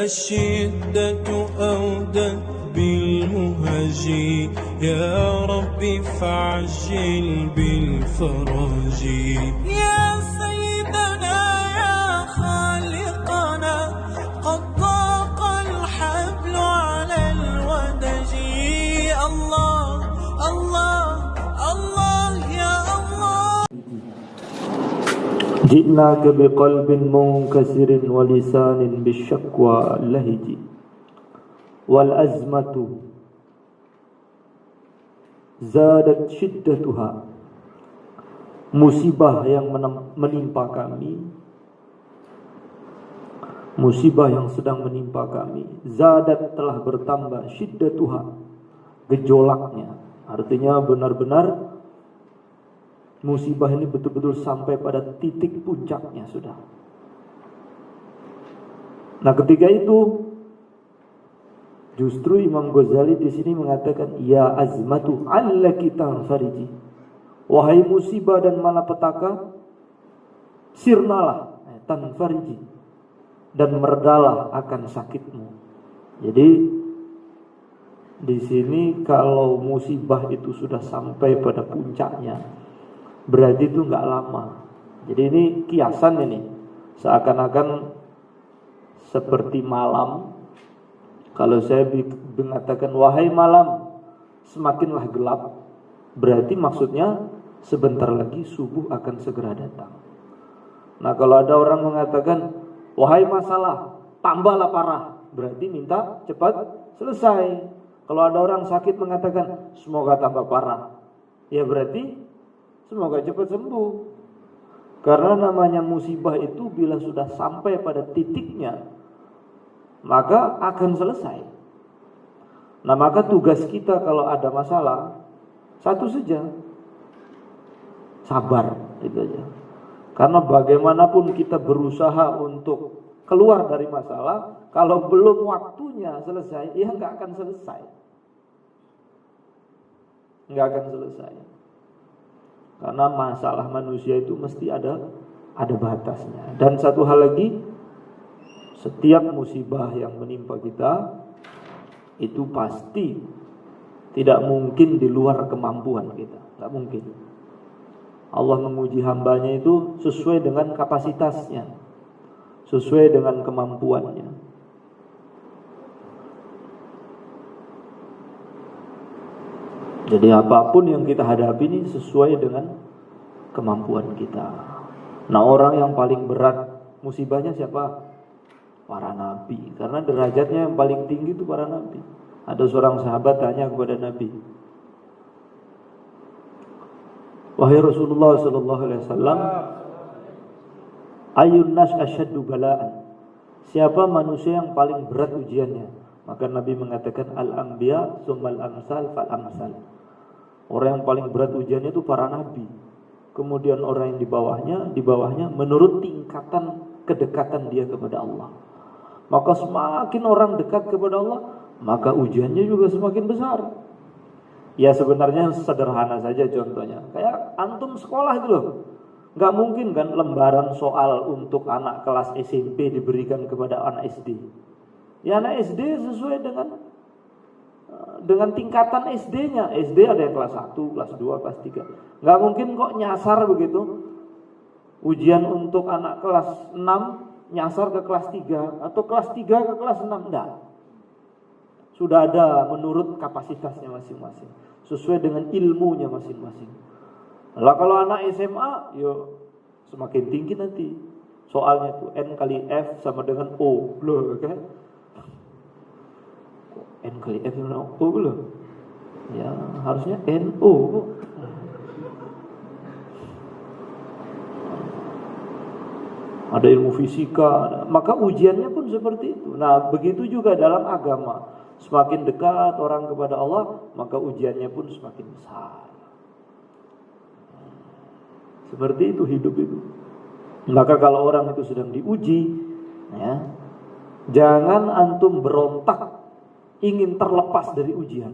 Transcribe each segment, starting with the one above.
الشدة أودت بالمهج يا رب فعجل بالفرج يا سيدنا يا خالقنا قد ضاق الحبل على الودج الله الله الله يا الله جئناك بقلب منكسر ولسان بالشكوى لهج والأزمة زادت شدتها. Musibah yang menimpa kami, musibah yang sedang menimpa kami, zadat telah bertambah, syiddatuha gejolaknya. Artinya benar-benar musibah ini betul-betul sampai pada titik puncaknya sudah. Nah, ketika itu justru Imam Ghazali di sini mengatakan, ya azmatu allaki tanfariji, wahai musibah dan malapetaka, sirnalah tanfariji, dan meredalah akan sakitmu. Jadi di sini kalau musibah itu sudah sampai pada puncaknya, berarti itu nggak lama. Jadi ini kiasan ini, seakan-akan seperti malam. Kalau saya mengatakan wahai malam, semakinlah gelap, berarti maksudnya sebentar lagi subuh akan segera datang. Nah, kalau ada orang mengatakan wahai masalah, tambahlah parah, berarti minta cepat selesai. Kalau ada orang sakit mengatakan semoga tambah parah, ya berarti semoga cepat sembuh. Karena namanya musibah itu bila sudah sampai pada titiknya, maka akan selesai. Nah, maka tugas kita kalau ada masalah satu saja, sabar, itu aja. Karena bagaimanapun kita berusaha untuk keluar dari masalah, kalau belum waktunya selesai, ya nggak akan selesai, nggak akan selesai. Karena masalah manusia itu mesti ada batasnya. Dan satu hal lagi, setiap musibah yang menimpa kita itu pasti tidak mungkin di luar kemampuan kita, nggak mungkin. Allah menguji hambanya itu sesuai dengan kapasitasnya, sesuai dengan kemampuannya. Jadi apapun yang kita hadapi ini sesuai dengan kemampuan kita. Nah, orang yang paling berat musibahnya siapa? Para nabi. Karena derajatnya yang paling tinggi itu para nabi. Ada seorang sahabat tanya kepada Nabi, wahai Rasulullah sallallahu alaihi wasallam, ayyun nas asyaddu bala'an, siapa manusia yang paling berat ujiannya? Maka Nabi mengatakan al-anbiya tsummal amsal fal amsal. Orang yang paling berat ujiannya itu para nabi. Kemudian orang yang di bawahnya menurut tingkatan kedekatan dia kepada Allah. Maka semakin orang dekat kepada Allah, maka ujiannya juga semakin besar. Ya sebenarnya sederhana saja contohnya. Kayak antum sekolah itu loh. Gak mungkin kan lembaran soal untuk anak kelas SMP diberikan kepada anak SD. Ya anak SD sesuai dengan tingkatan SD-nya. SD ada yang kelas 1, kelas 2, kelas 3. Gak mungkin kok nyasar begitu. Ujian untuk anak kelas 6 nyasar ke kelas 3 atau kelas 3 ke kelas 6, enggak. Sudah ada menurut kapasitasnya masing-masing, sesuai dengan ilmunya masing-masing. Lah kalau anak SMA, yuk semakin tinggi nanti. Soalnya tuh N kali F sama dengan O, loh kan? N kali F sama dengan O loh. Ya, harusnya NO. Ada ilmu fisika, maka ujiannya pun seperti itu. Nah, begitu juga dalam agama. Semakin dekat orang kepada Allah, maka ujiannya pun semakin besar. Seperti itu hidup itu. Maka kalau orang itu sedang diuji, ya, jangan antum berontak ingin terlepas dari ujian.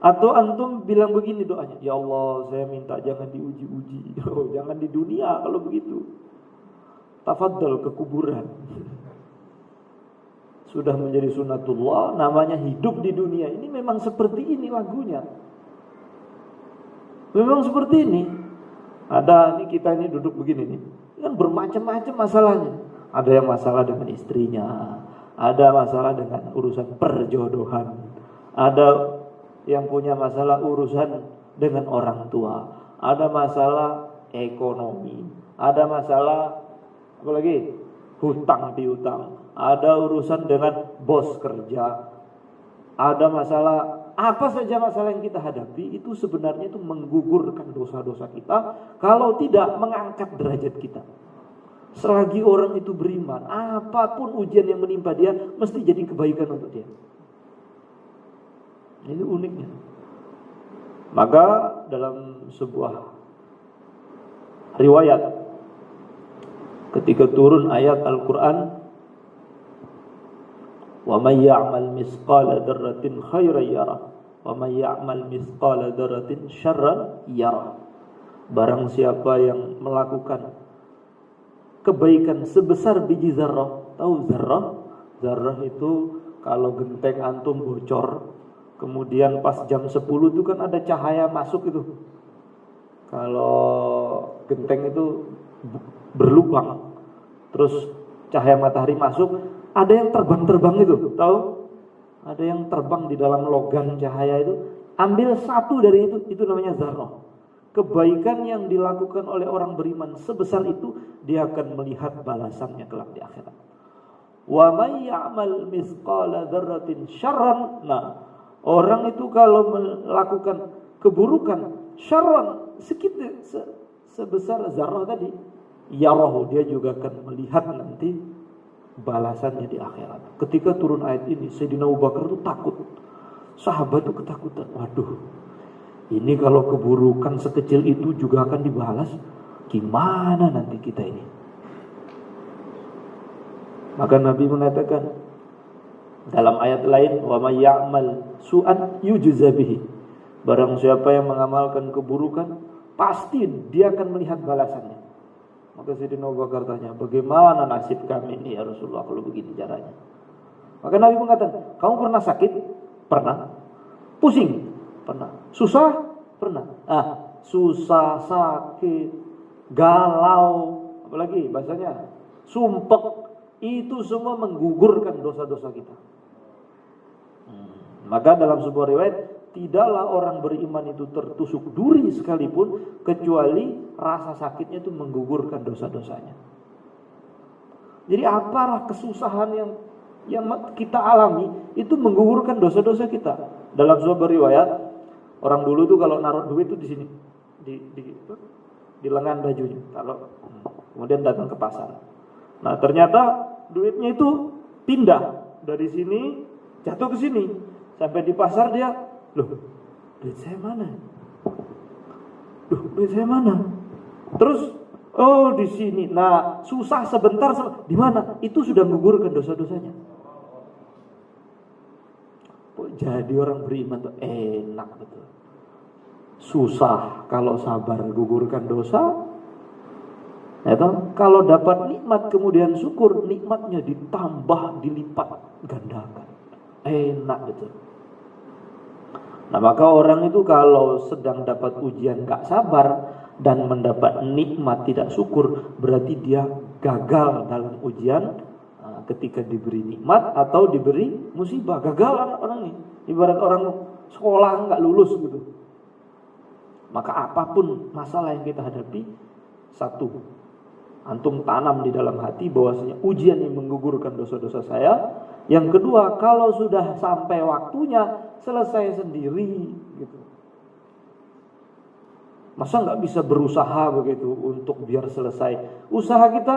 Atau antum bilang begini doanya, ya Allah saya minta jangan diuji-uji. Oh, jangan di dunia kalau begitu. Tafadhol ke kuburan. sudah menjadi sunatullah, namanya hidup di dunia ini memang seperti ini lagunya. Memang seperti ini. Ada ini kita ini duduk begini nih, kan bermacam-macam masalahnya. Ada yang masalah dengan istrinya, ada masalah dengan urusan perjodohan, ada yang punya masalah urusan dengan orang tua, ada masalah ekonomi, ada masalah apa lagi? Hutang piutang, ada urusan dengan bos kerja, ada masalah apa saja masalah yang kita hadapi itu sebenarnya itu menggugurkan dosa-dosa kita, kalau tidak mengangkat derajat kita. Selagi orang itu beriman, apapun ujian yang menimpa dia mesti jadi kebaikan untuk dia. Ini uniknya. Maka dalam sebuah riwayat ketika turun ayat Al-Quran, wa may ya'mal misqala dzarratin khairan yarah wa may ya'mal misqala dzarratin syarran yarah. Barang siapa yang melakukan kebaikan sebesar biji zarrah. Tahu zarrah? Zarrah itu kalau genteng antum bocor, kemudian pas jam 10 itu kan ada cahaya masuk itu. Kalau genteng itu berlubang, terus cahaya matahari masuk, ada yang terbang-terbang itu, tahu? Ada yang terbang di dalam logam cahaya itu. Ambil satu dari itu namanya zarrah. Kebaikan yang dilakukan oleh orang beriman sebesar itu, dia akan melihat balasannya kelak di akhirat. Wa may ya'mal misqala dzarratin syarran. Nah, orang itu kalau melakukan keburukan syarran sedikit sebesar zarrah tadi, yarahu, dia juga akan melihat nanti balasannya di akhirat. Ketika turun ayat ini, Sayyidina Abu Bakar itu takut. Sahabat itu ketakutan. Waduh, ini kalau keburukan sekecil itu juga akan dibalas, gimana nanti kita ini? Maka Nabi mengatakan dalam ayat lain, wa may ya'mal su'an yujza bihi. Barang siapa yang mengamalkan keburukan, pasti dia akan melihat balasannya. Maka Sayyidina Abu Bakar tanya, bagaimana nasib kami ini ya Rasulullah kalau begini caranya? Maka Nabi mengatakan, kamu pernah sakit? Pernah. Pusing? Pernah. Susah? Pernah. Susah, sakit, galau, apalagi bahasanya sumpek, itu semua menggugurkan dosa-dosa kita. Maka dalam sebuah riwayat, tidaklah orang beriman itu tertusuk duri sekalipun kecuali rasa sakitnya itu menggugurkan dosa-dosanya. Jadi apalah kesusahan yang kita alami itu menggugurkan dosa-dosa kita. Dalam sebuah riwayat, orang dulu tuh kalau naruh duit itu di sini, di lengan bajunya. Kalau kemudian datang ke pasar. Nah, ternyata duitnya itu pindah dari sini jatuh ke sini. Sampai di pasar dia, loh, duit saya mana? Duit saya mana? Terus, oh di sini. Nah, susah sebentar, di mana? Itu sudah menggugurkan dosa-dosanya. Jadi orang beriman tuh enak betul. Susah kalau sabar gugurkan dosa. Ya toh? Kalau dapat nikmat kemudian syukur, nikmatnya ditambah, dilipat gandakan. Enak betul. Nah, maka orang itu kalau sedang dapat ujian gak sabar dan mendapat nikmat tidak syukur, berarti dia gagal dalam ujian ketika diberi nikmat atau diberi musibah. Gagal orang ini. Ibarat orang sekolah gak lulus gitu. Maka apapun masalah yang kita hadapi, satu, antum tanam di dalam hati bahwasanya ujian yang menggugurkan dosa-dosa saya. Yang kedua, kalau sudah sampai waktunya, selesai sendiri gitu. Masa nggak bisa berusaha begitu untuk biar selesai? Usaha kita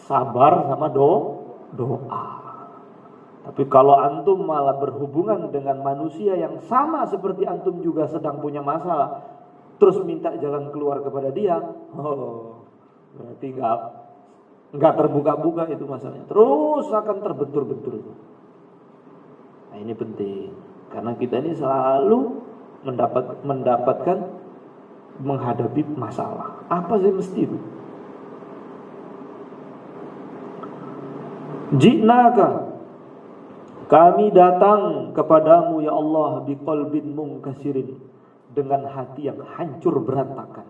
sabar sama doa. Tapi kalau antum malah berhubungan dengan manusia yang sama seperti antum juga sedang punya masalah, terus minta jalan keluar kepada dia, berarti nggak terbuka-buka itu masalahnya. Terus akan terbentur-bentur. Nah, ini penting karena kita ini selalu mendapatkan menghadapi masalah. Apa sih mesti itu? Ji'naka Kami datang kepadamu ya Allah biqalbin munkasirin, dengan hati yang hancur berantakan.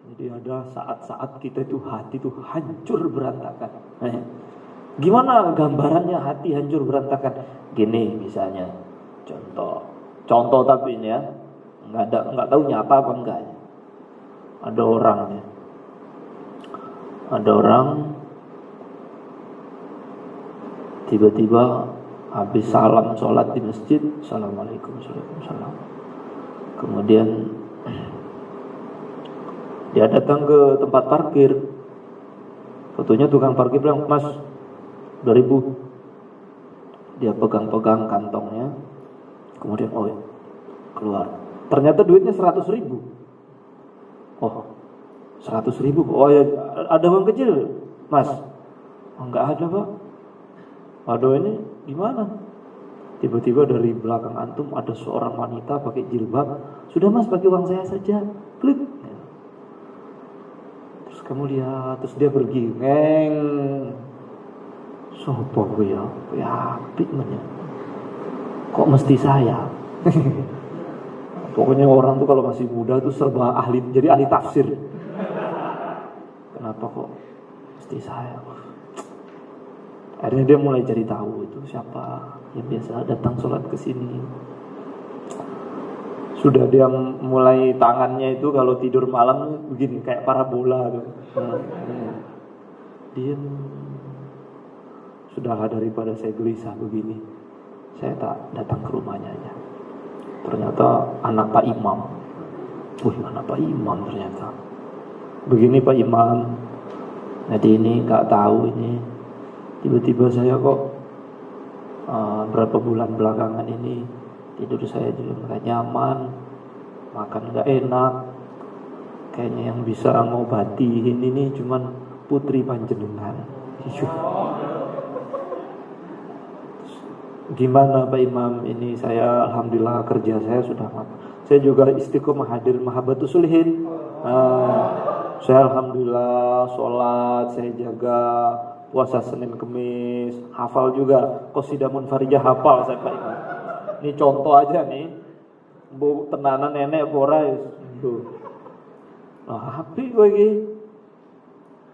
Jadi ada saat-saat kita itu hati itu hancur berantakan. Gimana gambarannya hati hancur berantakan? Gini misalnya, contoh tapi ini ya, nggak tahu nyata apa enggak ya. Ada orang tiba-tiba habis salam sholat di masjid, assalamualaikum, waalaikumsalam. Kemudian dia datang ke tempat parkir. Fotonya tukang parkir bilang, Mas 2.000. Dia pegang-pegang kantongnya. Kemudian keluar. Ternyata duitnya 100.000. Oh 100.000. Oh ya, ada uang kecil Mas? Enggak ada Pak. Aduh ini gimana? Tiba-tiba dari belakang antum ada seorang wanita pakai jilbab. Sudah Mas, pakai uang saya saja. Klik. Terus kamu lihat, terus dia pergi. Sopo ya apik mennya. Kok mesti saya? Pokoknya orang tuh kalau masih muda tuh serba ahli, jadi ahli tafsir. Kenapa kok mesti saya? Akhirnya dia mulai cari tahu itu siapa yang biasa datang sholat ke sini. Sudah dia mulai tangannya itu kalau tidur malam begini kayak parabola tuh. Diam. Sudah daripada saya gelisah begini, saya tak datang ke rumahnya aja. Ternyata anak Pak Imam. Anak Pak Imam ternyata. Begini Pak Imam. Jadi ini nggak tahu ini. Tiba-tiba saya kok berapa bulan belakangan ini tidur saya juga nggak nyaman, makan nggak enak. Kayaknya yang bisa ngobatin ini cuman putri panjenengan. Gimana Pak Imam, ini saya alhamdulillah kerja saya sudah saya juga istiqomah hadir Mahabbatus Sholihin. Saya alhamdulillah sholat saya jaga, puasa Senin Kemis, hafal juga qasidah munfarijah hafal saya Pak Imam. Ini contoh aja nih, bu tenanan nenek ora itu. Happy gue iki.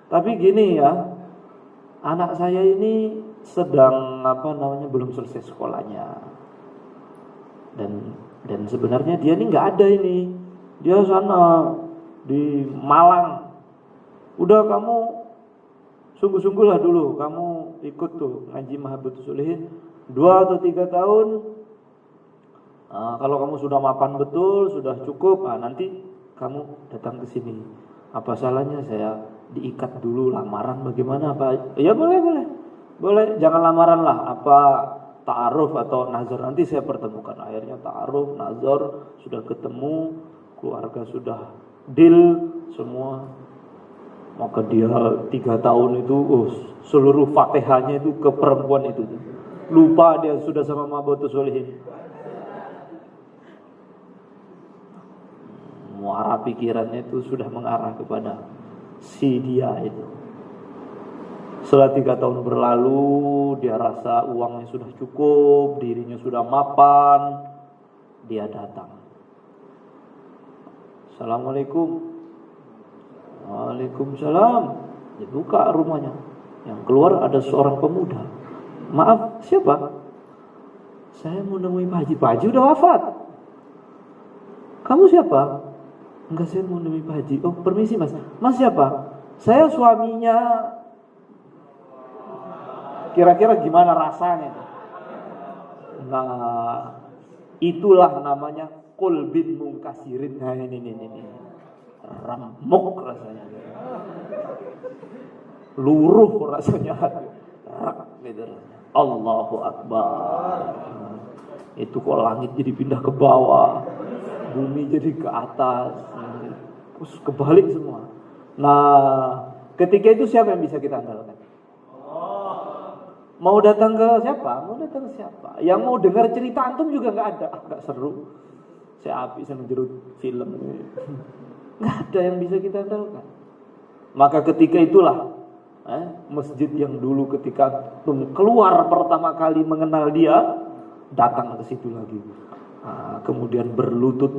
Tapi gini ya, anak saya ini sedang belum selesai sekolahnya. Dan sebenarnya dia ini nggak ada ini. Dia sana di Malang. Udah kamu sungguh-sungguhlah dulu, kamu ikut tuh ngaji Mahabbatus Sholihin 2 atau 3 tahun. Kalau kamu sudah mapan betul, sudah cukup, nanti kamu datang ke sini. Apa salahnya saya diikat dulu lamaran bagaimana Pak? Ya boleh, jangan lamaran lah, apa ta'aruf atau nazar nanti saya pertemukan. Akhirnya ta'aruf, nazar sudah ketemu, keluarga sudah deal semua. Maka dia 3 tahun itu seluruh Fatihahnya itu ke perempuan itu. Lupa dia sudah sama Mahabbatus Sholihin. Muara pikirannya itu sudah mengarah kepada si dia itu. Setelah 3 tahun berlalu, dia rasa uangnya sudah cukup, dirinya sudah mapan, dia datang. Assalamualaikum. Waalaikumsalam. Dibuka rumahnya. Yang keluar ada seorang pemuda. Maaf, siapa? Saya mau nemui Pak Haji. Pak Haji udah wafat. Kamu siapa? Enggak, saya mau nemui Pak Haji. Oh, permisi Mas. Mas siapa? Saya suaminya. Kira-kira gimana rasanya? Nah, itulah namanya qalbin munkasirin. Nah, ini. Remuk rasanya. Luruh rasanya. Gitu. Allahu Akbar. Itu kok langit jadi pindah ke bawah, bumi jadi ke atas, terus kebalik semua. Nah, ketika itu siapa yang bisa kita andalkan? Mau datang ke siapa? Yang mau dengar cerita antum juga nggak ada. Nggak seru. Saya api sama jerut film ini. Nggak ada yang bisa kita andalkan. Maka ketika itulah Masjid yang dulu ketika keluar pertama kali mengenal dia, datang ke situ lagi. Kemudian berlutut,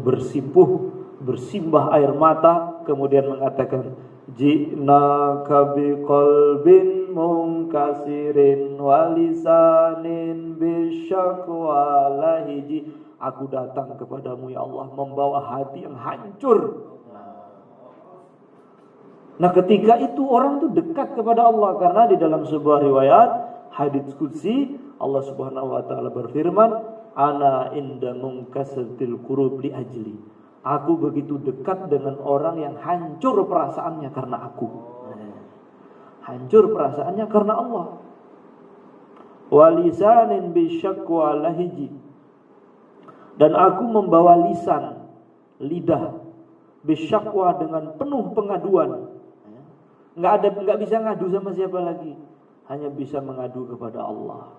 bersimbah air mata, kemudian mengatakan, ji'naka biqalbin munkasirin walisanin bisyakwa lahiji. Aku datang kepadamu ya Allah membawa hati yang hancur. Nah ketika itu orang tuh dekat kepada Allah, karena di dalam sebuah riwayat hadits qudsi Allah Subhanahu wa taala berfirman, ana inda munkasatil qurub li ajli. Aku begitu dekat dengan orang yang hancur perasaannya karena aku. Hancur perasaannya karena Allah. Walisanin bisyakwa lahiji. Dan aku membawa lisan, lidah, bisyakwa dengan penuh pengaduan. Nggak bisa ngadu sama siapa lagi, hanya bisa mengadu kepada Allah.